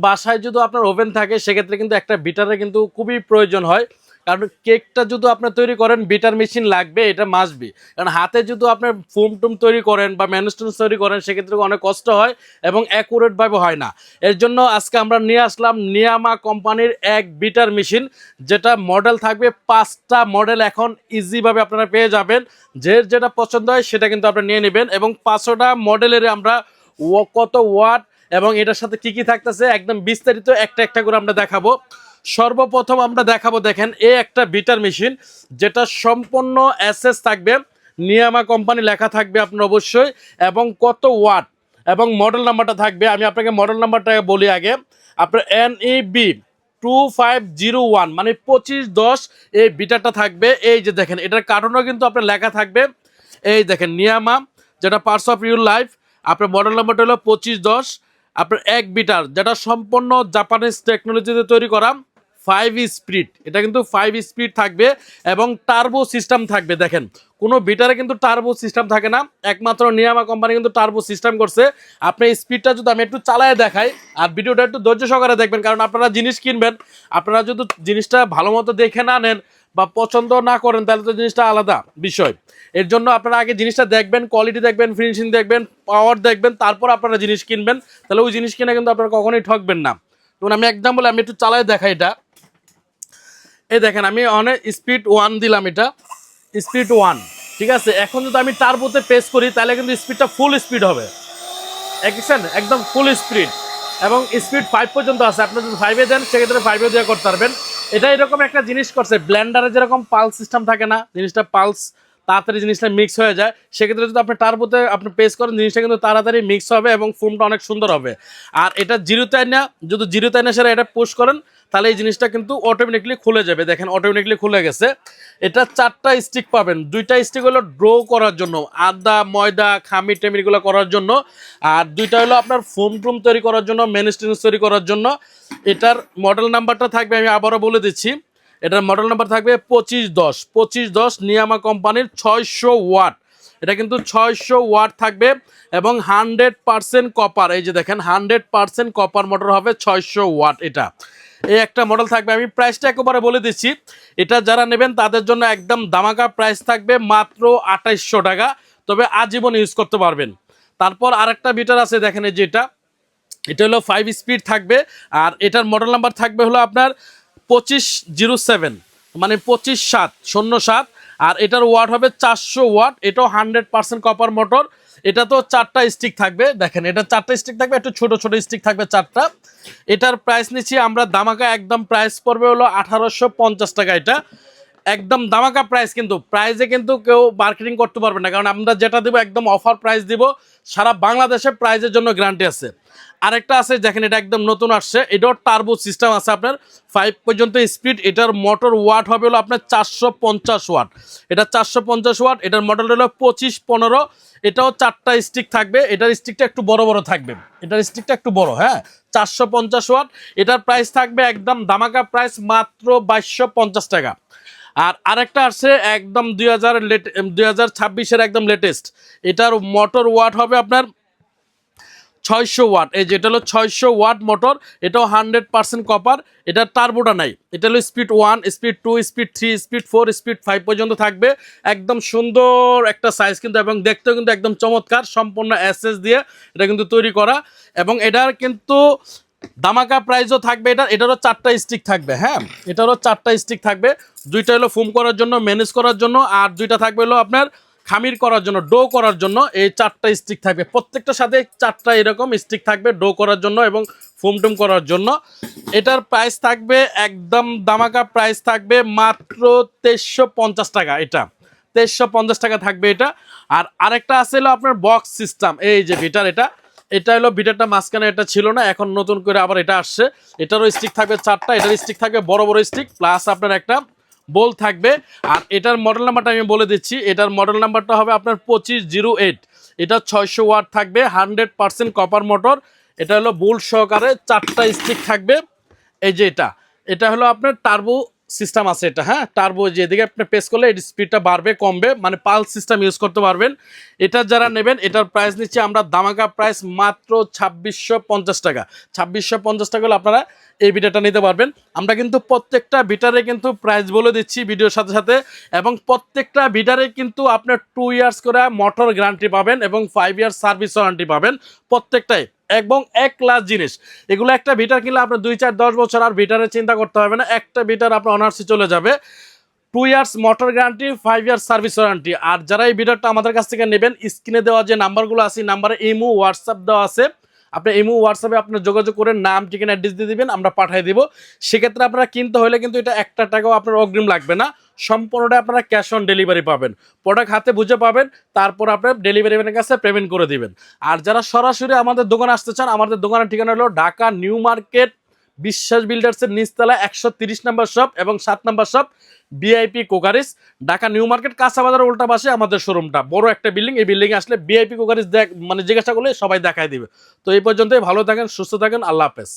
বাসায় যদি আপনার ওভেন থাকে সেক্ষেত্রে কিন্তু একটা বিটারের কিন্তু খুবই প্রয়োজন হয়, কারণ কেকটা যদি আপনার তৈরি করেন বিটার মেশিন লাগবে, এটা মাস্টবি। কারণ হাতে যদি আপনার ফোম টুম তৈরি করেন বা ম্যানুস্টোন তৈরি করেন সেক্ষেত্রে অনেক কষ্ট হয় এবং অ্যাকুরেটভাবে হয় না। এর জন্য আজকে আমরা নিয়ে আসলাম নিয়ামা কোম্পানির এক বিটার মেশিন, যেটা মডেল থাকবে 5টা মডেল এখন ইজিভাবে আপনারা পেয়ে যাবেন। যে যেটা পছন্দ হয় সেটা কিন্তু আপনারা নিয়ে নেবেন, এবং 5টা মডেলের আমরা কত ওয়াট এবং এটার সাথে কি কি থাকতেছে একদম বিস্তারিত একটা একটা করে আমরা দেখাবো। সর্বপ্রথম আমরা দেখাবো, দেখেন এই একটা বিটার মেশিন যেটা সম্পূর্ণ এসএস থাকবে, নিয়ামা কোম্পানি লেখা থাকবে আপনার অবশ্যই, এবং কত ওয়াট এবং মডেল নাম্বারটা থাকবে। আমি আপনাকে মডেল নাম্বারটা বলি আগে। আপনার NEB 2501 মানে 2510 এই বিটারটা থাকবে। এই যে দেখেন এটার কার্টনও কিন্তু আপনার লেখা থাকবে, এই দেখেন নিয়ামা, যেটা পার্টস অফ ইউর লাইফ। আপনার মডেল নাম্বারটা হলো 2510। আপনার এক বিটার যেটা সম্পূর্ণ জাপানিজ টেকনোলজিতে তৈরি করা, 5 স্পিড, এটা কিন্তু 5 স্পিড থাকবে এবং টার্বো সিস্টেম থাকবে। দেখেন কোনো বিটারে কিন্তু টার্বো সিস্টেম থাকে না, একমাত্র নিয়ামা কোম্পানি কিন্তু টার্বো সিস্টেম করছে। আপনার স্পিডটা যদি আমি একটু চালায় দেখাই, আর ভিডিওটা একটু ধৈর্য সহকারে দেখবেন, কারণ আপনারা জিনিস কিনবেন, আপনারা যদি জিনিসটা ভালো মতো দেখে না নেন বা পছন্দ না করেন তাহলে তো জিনিসটা আলাদা বিষয়। এর জন্য আপনারা আগে জিনিসটা দেখবেন, কোয়ালিটি দেখবেন, ফিনিশিং দেখবেন, পাওয়ার দেখবেন, তারপর আপনারা জিনিস কিনবেন। তাহলে ওই জিনিস কিনে কিন্তু আপনারা কখনোই ঠকবেন না। তখন আমি এক্সাম্পল আমি একটু চালায় দেখাই এটা। এই দেখেন আমি অনেক স্পিড 1 দিলাম, এটা স্পিড 1, ঠিক আছে। এখন যদি আমি টার্বোতে প্রেস করি তাহলে কিন্তু স্পিডটা ফুল স্পিড হবে, দেখছেন একদম ফুল স্পিড, এবং স্পিড 5 পর্যন্ত আছে। আপনি যদি 5-এ দেন সেক্ষেত্রে 5-এ দিয়ে করতে পারবেন। এটা এরকম একটা জিনিস করছে, ব্লেন্ডারে যেরকম পালস সিস্টেম থাকে না, জিনিসটা পালস তাড়াতাড়ি জিনিসটা মিক্স হয়ে যায়, সেক্ষেত্রে যদি আপনি টার্বোতে আপনি পেস্ট করেন জিনিসটা কিন্তু তাড়াতাড়ি মিক্স হবে এবং ফোমটা অনেক সুন্দর হবে। আর এটা জিরোতে না, যদি জিরোতে না সেটা এটা পুশ করেন তাহলে এই জিনিসটা কিন্তু অটোমেটিকলি খুলে যাবে। দেখেন অটোমেটিকলি খুলে গেছে। এটা 4টা স্টিক পাবেন, 2টা স্টিক হলো ড্রো করার জন্য, আদা ময়দা খামির টেমিরগুলো করার জন্য, আর 2টা হলো আপনার ফোম টুম তৈরি করার জন্য, মেনস্টেন্স তৈরি করার জন্য। এটার মডেল নাম্বারটা থাকবে, আমি আবারও বলে দিচ্ছি, এটার মডেল নাম্বার থাকবে 2510 নিয়ামা কোম্পানির 600 ওয়াট। এটা কিন্তু 600 ওয়াট থাকবে এবং 100% কপার। এই যে দেখেন 100% কপার মোটর হবে, 600 ওয়াট। এটা এই একটা মডেল থাকবে। আমি প্রাইসটা একেবারে বলে দিচ্ছি, এটা যারা নেবেন তাদের জন্য একদম দামাকা প্রাইস থাকবে মাত্র 2800 টাকা, তবে আজীবন ইউজ করতে পারবেন। তারপর আরেকটা বিটার আছে, দেখেন এই যে এটা হলো 5 স্পিড থাকবে, আর এটার মডেল নাম্বার থাকবে হলো আপনার 2507 মানে 25707, আর এটার ওয়াট হবে 400 ওয়াট। এটাও 100% কপার মোটর। এটা তো 4টা স্টিক থাকবে, দেখেন এটা 4টা স্টিক থাকবে, একটু ছোট ছোট স্টিক থাকবে 4টা। এটার প্রাইস নিচ্ছি আমরা দামাকা, একদম প্রাইস পড়বে হলো 1850 টাকা। এটা একদম দামাকা প্রাইস, কিন্তু প্রাইসে কিন্তু কেউ মার্কেটিং করতে পারবে না, কারণ আমরা যেটা দেবো একদম অফার প্রাইস দিব, সারা বাংলাদেশে প্রাইজের জন্য গ্যারান্টি আছে। আরেকটা আছে দেখেন, এটা একদম নতুন আসছে, এটাও টার্বো সিস্টেম আছে আপনার 5 পর্যন্ত স্পিড। এটার মোটর ওয়াট হবে হলো আপনার 450 ওয়াট, এটা 450 ওয়াট। এটার মডেল হলো 2515। এটাও 4টা স্টিক থাকবে, এটার স্টিকটা একটু বড় বড় থাকবে, এটার স্টিকটা একটু বড়, হ্যাঁ 450 ওয়াট। এটার প্রাইস থাকবে একদম দামাকা প্রাইস মাত্র 2250 টাকা। আর আরেকটা আছে একদম 2026-এর একদম লেটেস্ট, এটার মোটর ওয়াট হবে আপনার 600 ওয়াট। এই যেটা হলো 600 ওয়াট মোটর, এটাও 100% কপার। এটার টার্বোটা নাই, এটা হলো speed 1, speed 2, speed 3, speed 4, speed 5 পর্যন্ত থাকবে। একদম সুন্দর একটা সাইজ কিন্তু, এবং দেখতেও কিন্তু একদম চমৎকার, সম্পূর্ণ এসএস দিয়ে এটা কিন্তু তৈরি করা। এবং এটার কিন্তু দামাকা প্রাইসও থাকবে। এটারও 4টা স্টিক থাকবে, হ্যাঁ এটারও 4টা স্টিক থাকবে। 2টা হলো ফোম করার জন্য, ম্যানেজ করার জন্য, আর 2টা থাকবে হলো আপনার খামির করার জন্য, ডো করার জন্য। এই 4টা স্টিক থাকবে, প্রত্যেকটার সাথে 4টা এরকম স্টিক থাকবে ডো করার জন্য এবং ফোম টুম করার জন্য। এটার প্রাইস থাকবে একদম দামাকা প্রাইস থাকবে মাত্র 2350 টাকা। এটা 2350 টাকা থাকবে এটা। আর আরেকটা আছে হলো আপনার বক্স সিস্টেম, এই যে বিটার, এটা হলো বিটারটা মাঝখানে এটা ছিল না, এখন নতুন করে আবার এটা আসছে। এটারও স্টিক থাকবে 4টা, এটার স্টিক থাকবে বড় বড় স্টিক, প্লাস আপনার একটা বল থাকবে। আর এটার মডেল নাম্বারটা আমি বলে দিচ্ছি, এটার মডেল নাম্বারটা হবে আপনার 2508। এটা 600 ওয়াট থাকবে, 100% কপার মোটর। এটা হলো বুল সহকারে 4টা স্টিক থাকবে। এই যে এটা হলো আপনার টার্বো সিস্টেম আছে এটা, হ্যাঁ, টার্বো, যেদিকে আপনি প্রেস করলে এর স্পিডটা বাড়বে কমবে, মানে পালস সিস্টেম ইউজ করতে পারবেন। এটা যারা নেবেন এটার প্রাইস নিচ্ছে আমরা দামাকা প্রাইস মাত্র 2650 টাকা। 2650 টাকা হলে আপনারা এই বিটারটা নিতে পারবেন। আমরা কিন্তু প্রত্যেকটা বিটারে কিন্তু প্রাইস বলে দিচ্ছি ভিডিওর সাথে সাথে, এবং প্রত্যেকটা বিটারে কিন্তু আপনার 2 ইয়ার্স করে মোটর গ্যারান্টি পাবেন এবং 5 ইয়ার্স সার্ভিস ওয়ারেন্টি পাবেন প্রত্যেকটাই, এবং এক ক্লাস জিনিস। এগুলো একটা বিটার কিনলে আপনার 2 4 10 বছর আর বিটারের চিন্তা করতে হবে না, একটা বিটার আপনার অনার্সে চলে যাবে। 2 years motor guarantee, 5 years service warranty. আর যারা এই বিটারটা আমাদের কাছ থেকে নেবেন, স্ক্রিনে দেওয়া যে নাম্বারগুলো আছে নাম্বারে ইমো হোয়াটসঅ্যাপ দেওয়া আছে, আপনি ইমো হোয়াটসঅ্যাপে আপনার যোগাযোগ করে নাম ঠিকানা অ্যাড্রেস দিয়ে দিবেন, আমরা পাঠিয়ে দিব। সেক্ষেত্রে আপনারা কিনতে হলে কিন্তু এটা একটা টাকাও আপনার অগ্রিম লাগবে না, সম্পূর্ণটা আপনারা ক্যাশ অন ডেলিভারি পাবেন। প্রোডাক্ট হাতে বুঝে পাবেন, তারপর আপনার ডেলিভারি ম্যানের কাছে পেমেন্ট করে দিবেন। আর যারা সরাসরি আমাদের দোকানে আসতে চান, আমাদের দোকানের ঠিকানা হলো ঢাকা নিউ মার্কেট বিশ্বাস বিল্ডার্সের নিচতলা 130 নম্বর শপ এবং 7 নম্বর shop VIP কোকারিস, Dhaka new market কাঁচা বাজারের উল্টা পাশে আমাদের শোরুমটা, বড় একটা বিল্ডিং। এই বিল্ডিং আসলে বিআইপি কোকারিস মানে জিজ্ঞাসা করলে সবাই দেখায় দিবে। তো এই পর্যন্তই, ভালো থাকেন, সুস্থ থাকেন, আল্লাহ হাফেজ।